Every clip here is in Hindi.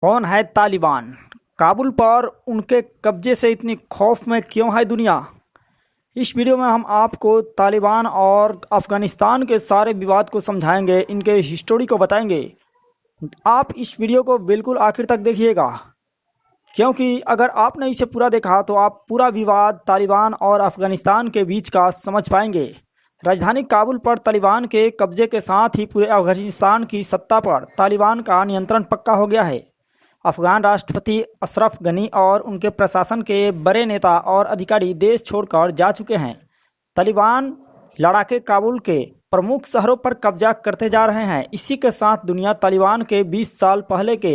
कौन है तालिबान? काबुल पर उनके कब्जे से इतनी खौफ में क्यों है दुनिया? इस वीडियो में हम आपको तालिबान और अफगानिस्तान के सारे विवाद को समझाएंगे, इनके हिस्टोरी को बताएंगे। आप इस वीडियो को बिल्कुल आखिर तक देखिएगा, क्योंकि अगर आपने इसे पूरा देखा तो आप पूरा विवाद तालिबान और अफगानिस्तान के बीच का समझ पाएंगे। राजधानी काबुल पर तालिबान के कब्जे के साथ ही पूरे अफगानिस्तान की सत्ता पर तालिबान का नियंत्रण पक्का हो गया है। अफगान राष्ट्रपति अशरफ गनी और उनके प्रशासन के बड़े नेता और अधिकारी देश छोड़कर जा चुके हैं। तालिबान लड़ाके काबुल के प्रमुख शहरों पर कब्जा करते जा रहे हैं। इसी के साथ दुनिया तालिबान के 20 साल पहले के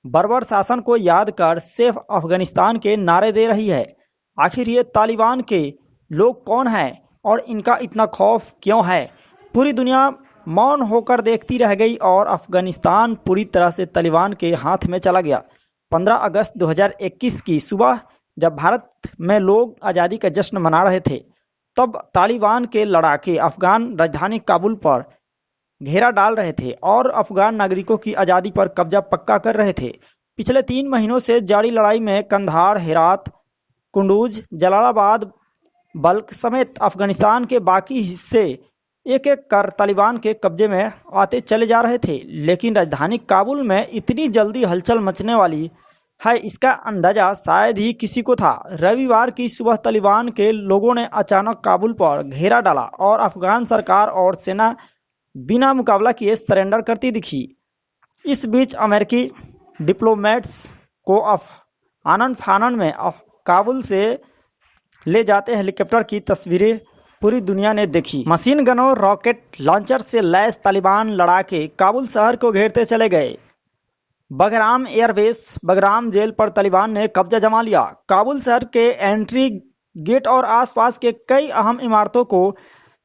बर्बर शासन को याद कर सेफ अफगानिस्तान के नारे दे रही है। आखिर ये तालिबान के लोग कौन हैं और इनका इतना खौफ क्यों है? पूरी दुनिया मौन होकर देखती रह गई और अफगानिस्तान पूरी तरह से तालिबान के हाथ में चला गया। 15 अगस्त 2021 की सुबह जब भारत में लोग आज़ादी का जश्न मना रहे थे, तब तालिबान के लड़ाके अफगान राजधानी काबुल पर घेरा डाल रहे थे और अफगान नागरिकों की आज़ादी पर कब्जा पक्का कर रहे थे। पिछले 3 महीनों से जारी लड़ाई में कंधार, हेरात, कुंडूज, जलालाबाद, बल्क समेत अफगानिस्तान के बाकी हिस्से एक एक कर तालिबान के कब्जे में आते चले जा रहे थे। लेकिन राजधानी काबुल में इतनी जल्दी हलचल मचने वाली है, इसका अंदाजा शायद ही किसी को था। रविवार की सुबह तालिबान के लोगों ने अचानक काबुल पर घेरा डाला और अफगान सरकार और सेना बिना मुकाबला किए सरेंडर करती दिखी। इस बीच अमेरिकी डिप्लोमेट्स को आनन फानन में काबुल से ले जाते हेलीकॉप्टर की तस्वीरें पूरी दुनिया ने देखी। मशीन गनों, रॉकेट लॉन्चर से लैस तालिबान लड़ाके काबुल शहर को घेरते चले गए। बगराम एयरबेस, बगराम जेल पर तालिबान ने कब्जा जमा लिया। काबुल शहर के एंट्री गेट और आसपास के कई अहम इमारतों को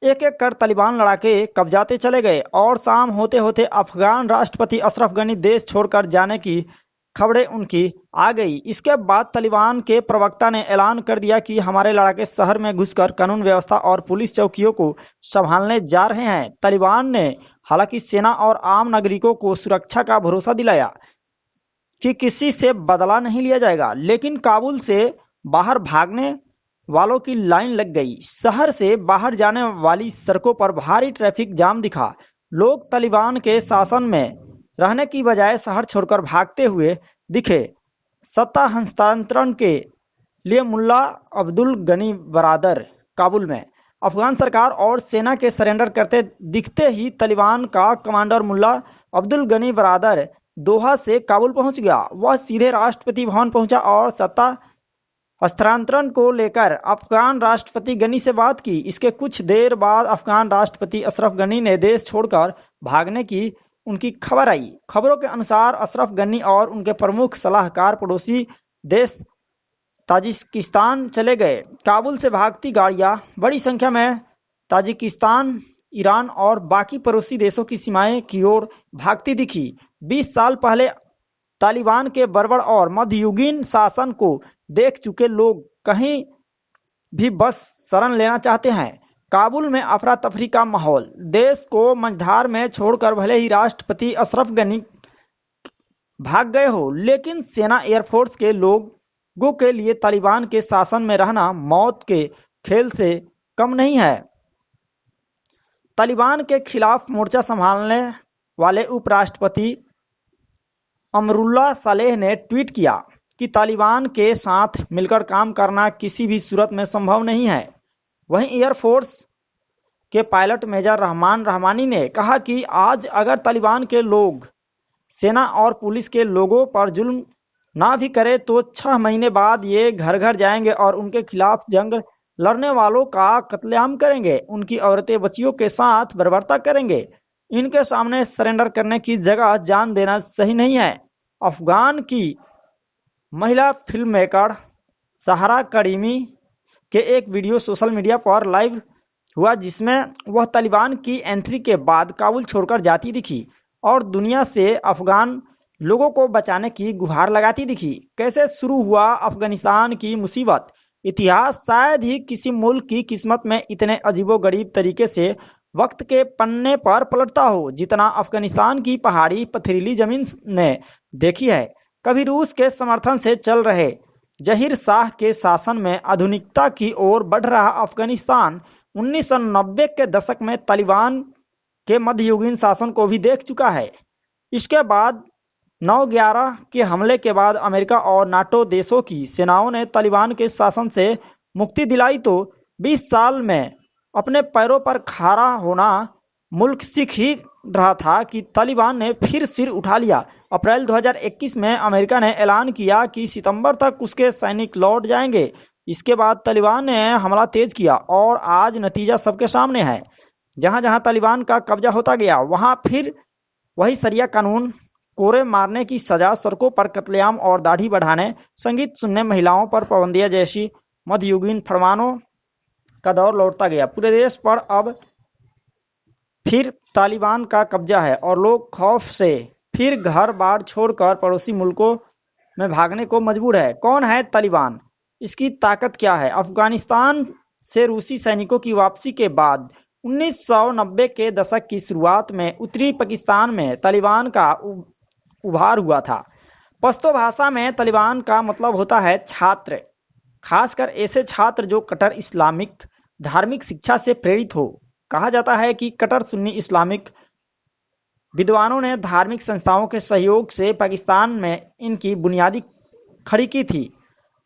एक एक कर तालिबान लड़ाके कब्जाते चले गए और शाम होते होते अफगान राष्ट्रपति अशरफ गनी देश छोड़कर जाने की खबरें उनकी आ गई। इसके बाद तालिबान के प्रवक्ता ने ऐलान कर दिया कि हमारे लड़ाके शहर में घुसकर कानून व्यवस्था और पुलिस चौकियों को संभालने जा रहे हैं। तालिबान ने हालांकि सेना और आम नागरिकों को सुरक्षा का भरोसा दिलाया कि किसी से बदला नहीं लिया जाएगा, लेकिन काबुल से बाहर भागने वालों की लाइन लग गई। शहर से बाहर जाने वाली सड़कों पर भारी ट्रैफिक जाम दिखा। लोग तालिबान के शासन में रहने की बजाय शहर छोड़कर भागते हुए दिखे। सत्ता हस्तांतरण के लिए मुल्ला अब्दुल गनी बरादर काबुल में अफगान सरकार और सेना के सरेंडर करते दिखते ही तालिबान का कमांडर मुल्ला अब्दुल गनी बरादर दोहा से काबुल पहुंच गया। वह सीधे राष्ट्रपति भवन पहुंचा और सत्ता हस्तांतरण को लेकर अफगान राष्ट्रपति गनी से बात की। इसके कुछ देर बाद अफगान राष्ट्रपति अशरफ गनी ने देश छोड़कर भागने की उनकी खबर आई। खबरों के अनुसार अशरफ गनी और उनके प्रमुख सलाहकार पड़ोसी देश ताजिकिस्तान चले गए। काबुल से भागती गाड़ियां बड़ी संख्या में ताजिकिस्तान, ईरान और बाकी पड़ोसी देशों की सीमाएं की ओर भागती दिखी। 20 साल पहले तालिबान के बर्बर और मध्ययुगीन शासन को देख चुके लोग कहीं भी बस शरण लेना चाहते हैं। काबुल में अफरा तफरी का माहौल। देश को मझधार में छोड़कर भले ही राष्ट्रपति अशरफ गनी भाग गए हो, लेकिन सेना एयरफोर्स के लोगों के लिए तालिबान के शासन में रहना मौत के खेल से कम नहीं है। तालिबान के खिलाफ मोर्चा संभालने वाले उपराष्ट्रपति अमरुल्ला सालेह ने ट्वीट किया कि तालिबान के साथ मिलकर काम करना किसी भी सूरत में संभव नहीं है। वहीं एयरफोर्स के पायलट मेजर रहमान रहमानी ने कहा कि आज अगर तालिबान के लोग सेना और पुलिस के लोगों पर जुल्म ना भी करे तो 6 महीने बाद ये घर घर जाएंगे और उनके खिलाफ जंग लड़ने वालों का कत्लेआम करेंगे, उनकी औरतें बच्चियों के साथ बर्बरता करेंगे। इनके सामने सरेंडर करने की जगह जान देना सही नहीं है। अफगान की महिला फिल्म मेकर सहारा करीमी के एक वीडियो सोशल मीडिया पर लाइव हुआ, जिसमें वह तालिबान की एंट्री के बाद काबुल छोड़कर जाती दिखी और दुनिया से अफगान लोगों को बचाने की गुहार लगाती दिखी। कैसे शुरू हुआ अफगानिस्तान की मुसीबत? इतिहास शायद ही किसी मुल्क की किस्मत में इतने अजीबोगरीब तरीके से वक्त के पन्ने पर पलटता हो जितना अफगानिस्तान की पहाड़ी पथरीली जमीन ने देखी है। कभी रूस के समर्थन से चल रहे जहीर शाह के शासन में आधुनिकता की ओर बढ़ रहा अफगानिस्तान 1990 के दशक में तालिबान के मध्ययुगीन शासन को भी देख चुका है। इसके बाद 9/11 के हमले के बाद अमेरिका और नाटो देशों की सेनाओं ने तालिबान के शासन से मुक्ति दिलाई तो 20 साल में अपने पैरों पर खड़ा होना मुल्क सीख ही रहा था कि तालिबान ने फिर सिर उठा लिया। अप्रैल 2021 में अमेरिका ने ऐलान किया कि सितंबर तक उसके सैनिक लौट जाएंगे। इसके बाद तालिबान ने हमला तेज किया और आज नतीजा सबके सामने है। जहां जहां तालिबान का कब्जा होता गया वहां फिर वही शरिया कानून, कोरे मारने की सजा, सड़कों पर कत्लेआम और दाढ़ी बढ़ाने, संगीत सुनने, महिलाओं पर पाबंदियां जैसी मध्ययुगीन फरमानों का दौर लौटता गया। पूरे देश पर अब फिर तालिबान का कब्जा है और लोग खौफ से फिर घर बार छोड़कर पड़ोसी मुल्कों में भागने को मजबूर है। कौन है तालिबान? इसकी ताकत क्या है? अफगानिस्तान से रूसी सैनिकों की वापसी के बाद 1990 के दशक की शुरुआत में उत्तरी पाकिस्तान में तालिबान का उभार हुआ था। पश्तो भाषा में तालिबान का मतलब होता है छात्र, खासकर ऐसे छात्र जो कट्टर इस्लामिक धार्मिक शिक्षा से प्रेरित हो। कहा जाता है कि कट्टर सुन्नी इस्लामिक विद्वानों ने धार्मिक संस्थाओं के सहयोग से पाकिस्तान में इनकी बुनियादी खड़ी की थी।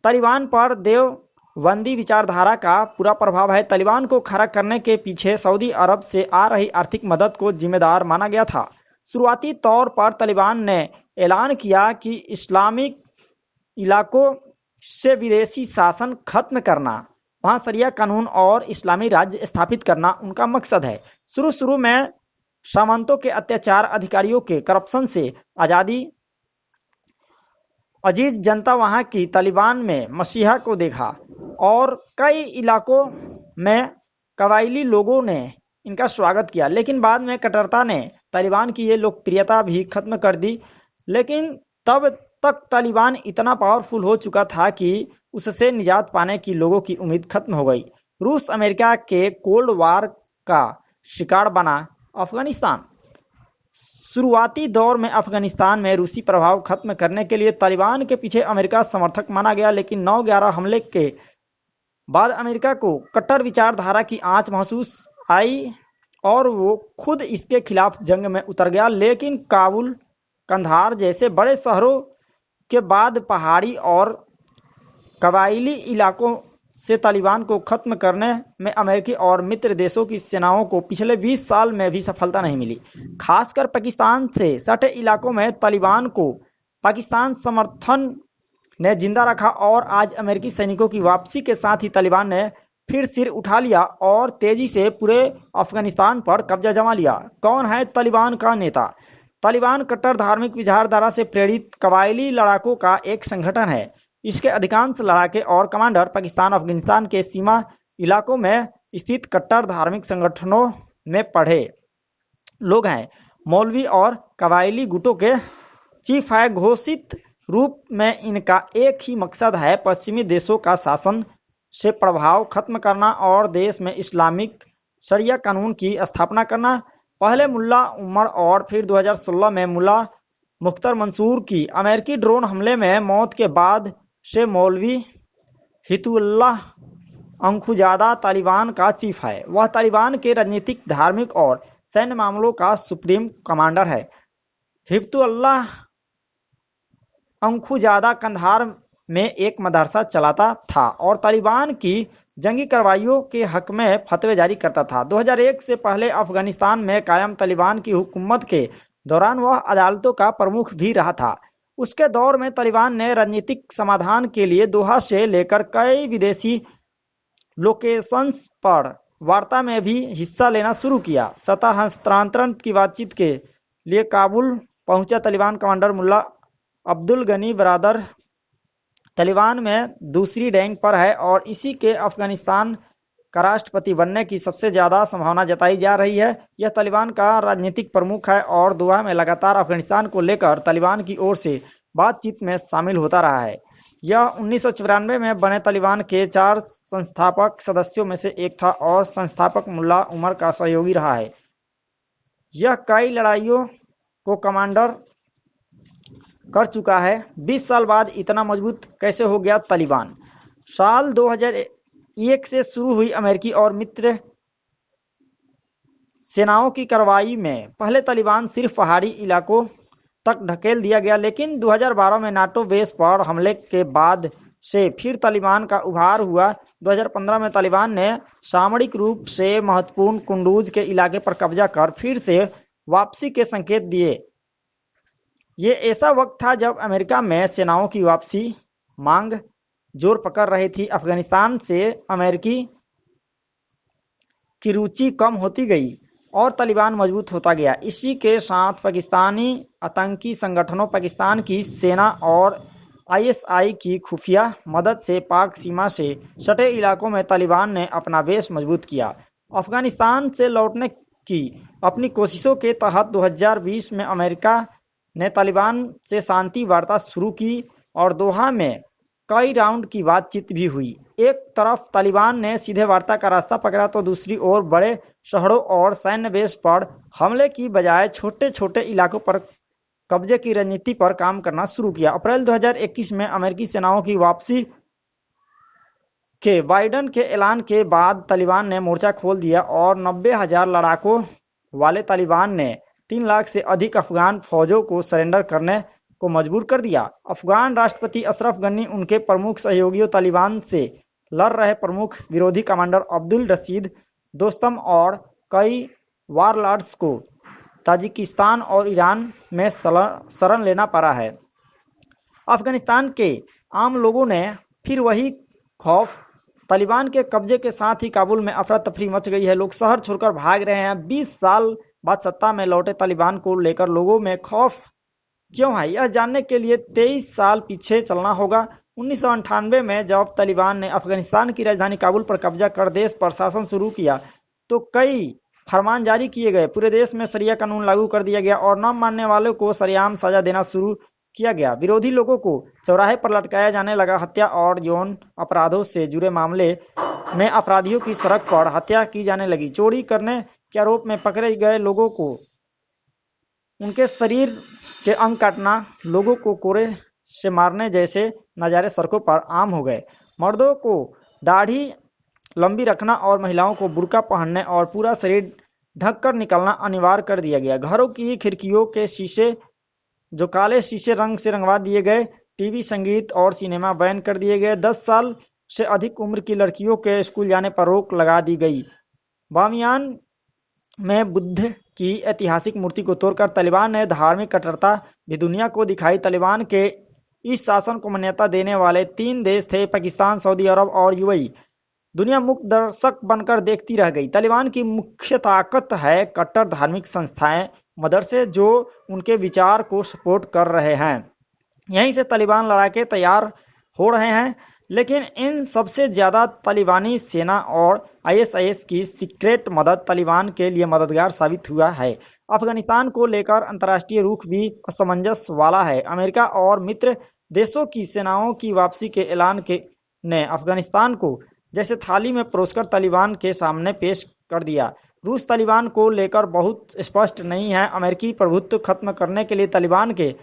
तालिबान पर देवबंदी विचारधारा का पूरा प्रभाव है। तालिबान को खड़ा करने के पीछे सऊदी अरब से आ रही आर्थिक मदद को जिम्मेदार माना गया था। शुरुआती तौर पर तालिबान ने ऐलान किया कि इस्लामिक इलाकों से विदेशी शासन खत्म करना, वहां शरिया कानून और इस्लामी राज्य स्थापित करना उनका मकसद है। शुरू में सामंतों के अत्याचार, अधिकारियों के करप्शन से आजादी अजीज जनता वहां की तालिबान में मसीहा को देखा और कई इलाकों में कबायली लोगों ने इनका स्वागत किया। लेकिन बाद में कट्टरता ने तालिबान की ये लोकप्रियता भी खत्म कर दी। लेकिन तब तक तालिबान इतना पावरफुल हो चुका था कि उससे निजात पाने की लोगों की उम्मीद खत्म हो गई। रूस अमेरिका के कोल्ड वार का शिकार बना अफगानिस्तान। शुरुआती दौर में अफगानिस्तान में रूसी प्रभाव खत्म करने के लिए तालिबान के पीछे अमेरिका समर्थक माना गया। लेकिन 9/11 हमले के बाद अमेरिका को कट्टर विचारधारा की आंच महसूस आई और वो खुद इसके खिलाफ जंग में उतर गया। लेकिन काबुल, कंधार जैसे बड़े शहरों के बाद पहाड़ी और कबायली इलाकों से तालिबान को खत्म करने में अमेरिकी और मित्र देशों की सेनाओं को पिछले 20 साल में भी सफलता नहीं मिली। खासकर पाकिस्तान से सटे इलाकों में तालिबान को पाकिस्तान समर्थन ने जिंदा रखा और आज अमेरिकी सैनिकों की वापसी के साथ ही तालिबान ने फिर सिर उठा लिया और तेजी से पूरे अफगानिस्तान पर कब्जा जमा लिया। कौन है तालिबान का नेता? तालिबान कट्टर धार्मिक विचारधारा से प्रेरित कबायली लड़ाकों का एक संगठन है। इसके अधिकांश लड़ाके और कमांडर पाकिस्तान अफगानिस्तान के सीमा इलाकों में स्थित कट्टर धार्मिक संगठनों में पढ़े लोग हैं। मौलवी और कबायली गुटों के चीफ है। घोषित रूप में इनका एक ही मकसद है पश्चिमी देशों का शासन से प्रभाव खत्म करना और देश में इस्लामिक शरिया कानून की स्थापना करना। पहले मुल्ला उमर और फिर 2016 में मुल्ला मुख्तार मंसूर की अमेरिकी ड्रोन हमले में मौत के बाद से मौलवी हितुल्लाह अंखुजादा तालिबान का चीफ है। वह तालिबान के राजनीतिक, धार्मिक और सैन्य मामलों का सुप्रीम कमांडर है। हितुल्लाह अंखुजादा कंधार में एक मदरसा चलाता था और तालिबान की जंगी कार्रवाइयों के हक में फतवे जारी करता था। 2001 से पहले अफगानिस्तान में कायम तालिबान की हुकूमत के दौरान वह अदालतों का प्रमुख भी रहा था। उसके दौर में तालिबान ने राजनीतिक समाधान के लिए दोहा से लेकर कई विदेशी लोकेशंस पर वार्ता में भी हिस्सा लेना शुरू किया। सत्ता हस्तांतरण की बातचीत के लिए काबुल पहुंचा तालिबान कमांडर मुल्ला अब्दुल गनी बरादर तालिबान में दूसरी रैंक पर है और इसी के अफगानिस्तान का राष्ट्रपति बनने की सबसे ज़्यादा संभावना जताई जा रही है। यह तालिबान का राजनीतिक प्रमुख है और दोहा में लगातार अफगानिस्तान को लेकर तालिबान की ओर से बातचीत में शामिल होता रहा है। यह 1994 में बने तालिबान के 4 संस्थापक सदस्यों में से एक था और संस्थापक मुल्ला उमर का सहयोगी रहा है। यह कई लड़ाइयों को कमांडर कर चुका है। 20 साल बाद इतना मजबूत कैसे हो गया तालिबान? साल 2001 से शुरू हुई अमेरिकी और मित्र सेनाओं की कार्रवाई में पहले तालिबान सिर्फ पहाड़ी इलाकों तक ढकेल दिया गया, लेकिन 2012 में नाटो बेस पर हमले के बाद से फिर तालिबान का उभार हुआ। 2015 में तालिबान ने सामरिक रूप से महत्वपूर्ण कुंडूज के इलाके पर कब्जा कर फिर से वापसी के संकेत दिए। ये ऐसा वक्त था जब अमेरिका में सेनाओं की वापसी मांग जोर पकड़ रही थी। अफगानिस्तान से अमेरिकी की रुचि कम होती गई और तालिबान मजबूत होता गया। इसी के साथ पाकिस्तानी आतंकी संगठनों, पाकिस्तान की सेना और आईएसआई की खुफिया मदद से पाक सीमा से सटे इलाकों में तालिबान ने अपना बेस मजबूत किया। अफगानिस्तान से लौटने की अपनी कोशिशों के तहत 2020 में अमेरिका ने तालिबान से शांति वार्ता शुरू की और दोहा में कई राउंड की बातचीत भी हुई। एक तरफ तालिबान ने सीधे वार्ता का रास्ता पकड़ा तो दूसरी ओर बड़े शहरों और सैन्य बेस पर हमले की बजाय छोटे छोटे इलाकों पर कब्जे की रणनीति पर काम करना शुरू किया। अप्रैल 2021 में अमेरिकी सेनाओं की वापसी के बाइडन के ऐलान के बाद तालिबान ने मोर्चा खोल दिया और 90,000 लड़ाकों वाले तालिबान ने 3 लाख से अधिक अफगान फौजों को सरेंडर करने को मजबूर कर दिया। अफगान राष्ट्रपति अशरफ गनी, उनके प्रमुख सहयोगियों, तालिबान से लड़ रहे प्रमुख विरोधी कमांडर अब्दुल रशीद दोस्तम और कई वारलॉर्ड्स को ताजिकिस्तान और ईरान में शरण लेना पड़ा है। अफगानिस्तान के आम लोगों ने फिर वही खौफ। तालिबान के कब्जे के साथ ही काबुल में अफरा तफरी मच गई है। लोग शहर छोड़कर भाग रहे हैं। 20 साल बाद सत्ता में लौटे तालिबान को लेकर लोगों में खौफ क्यों है, यह जानने के लिए 23 साल पीछे चलना होगा। 1998 में जब तालिबान ने अफगानिस्तान की राजधानी काबुल पर कब्जा कर देश पर शासन शुरू किया तो कई फरमान जारी किए गए। पूरे देश में शरिया कानून लागू कर दिया गया और न मानने वालों को सरेआम सजा देना शुरू किया गया। विरोधी लोगों को चौराहे पर लटकाया जाने लगा। हत्या और यौन अपराधों से जुड़े मामले में अपराधियों की सड़क पर हत्या की जाने लगी। चोरी करने के आरोप में पकड़े गए लोगों को उनके शरीर के अंग काटना, लोगों को कोरे से मारने जैसे नज़ारे सड़कों पर आम हो गए। मर्दों को दाढ़ी लंबी रखना और महिलाओं को बुर्का पहनने और पूरा शरीर ढककर निकलना अनिवार्य कर दिया गया। घरों की खिड़कियों के शीशे जो काले शीशे रंग से रंगवा दिए गए। टीवी, संगीत और सिनेमा बैन कर दिए गए। 10 साल से अधिक उम्र की लड़कियों के स्कूल जाने पर रोक लगा दी गई। बामियान में बुद्ध की ऐतिहासिक मूर्ति को तोड़कर तालिबान ने धार्मिक कट्टरता भी दुनिया को दिखाई। तालिबान के इस शासन को मान्यता देने वाले 3 देश थे, पाकिस्तान, सऊदी अरब और यूएई। दुनिया मुक्त दर्शक बनकर देखती रह गई। तालिबान की मुख्य ताकत है कट्टर धार्मिक संस्थाएं, मदरसे जो उनके विचार को सपोर्ट कर रहे हैं। यहीं से तालिबान लड़ाके तैयार हो रहे हैं। लेकिन इन सबसे ज़्यादा तालिबानी सेना और आईएसआईएस की सीक्रेट मदद तालिबान के लिए मददगार साबित हुआ है। अफगानिस्तान को लेकर अंतर्राष्ट्रीय रुख भी असमंजस वाला है। अमेरिका और मित्र देशों की सेनाओं की वापसी के ऐलान के ने अफगानिस्तान को जैसे थाली में परोसकर तालिबान के सामने पेश कर दिया। रूस तालिबान को लेकर बहुत स्पष्ट नहीं है। अमेरिकी प्रभुत्व खत्म करने के लिए तालिबान के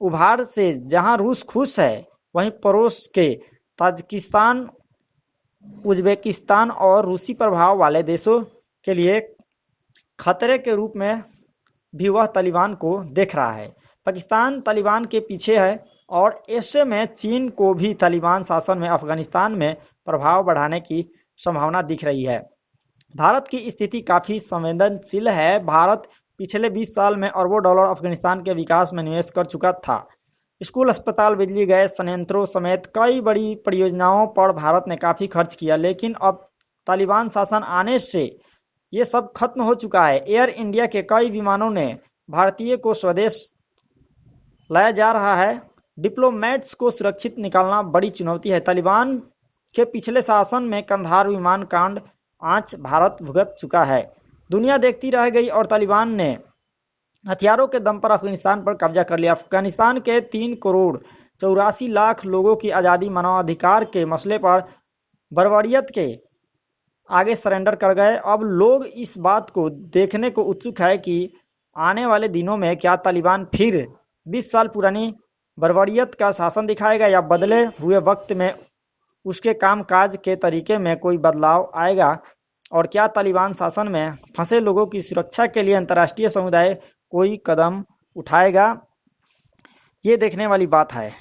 उभार से जहां रूस खुश है, वहीं पड़ोस के ताजिकिस्तान, उज्बेकिस्तान और रूसी प्रभाव वाले देशों के लिए खतरे के रूप में भी वह तालिबान को देख रहा है। पाकिस्तान तालिबान के पीछे है और ऐसे में चीन को भी तालिबान शासन में अफगानिस्तान में प्रभाव बढ़ाने की संभावना दिख रही है। भारत की स्थिति काफ़ी संवेदनशील है। भारत पिछले 20 साल में अरबों डॉलर अफगानिस्तान के विकास में निवेश कर चुका था। स्कूल, अस्पताल, बिजली, गैस संयंत्रों समेत कई बड़ी परियोजनाओं पर भारत ने काफ़ी खर्च किया। लेकिन अब तालिबान शासन आने से ये सब खत्म हो चुका है। एयर इंडिया के कई विमानों ने भारतीय को स्वदेश लाया जा रहा है। डिप्लोमेट्स को सुरक्षित निकालना बड़ी चुनौती है। तालिबान के पिछले शासन में कंधार विमान कांड आंच भारत भुगत चुका है। दुनिया देखती रह गई और तालिबान ने हथियारों के दम पर अफगानिस्तान पर कब्जा कर लिया। अफगानिस्तान के 3 करोड़ 84 लाख लोगों की आज़ादी, मानवाधिकार के मसले पर बर्बरियत के आगे सरेंडर कर गए। अब लोग इस बात को देखने को उत्सुक है कि आने वाले दिनों में क्या तालिबान फिर 20 साल पुरानी बर्बरियत का शासन दिखाएगा या बदले हुए वक्त में उसके कामकाज के तरीके में कोई बदलाव आएगा? और क्या तालिबान शासन में फंसे लोगों की सुरक्षा के लिए अंतर्राष्ट्रीय समुदाय कोई कदम उठाएगा? ये देखने वाली बात है।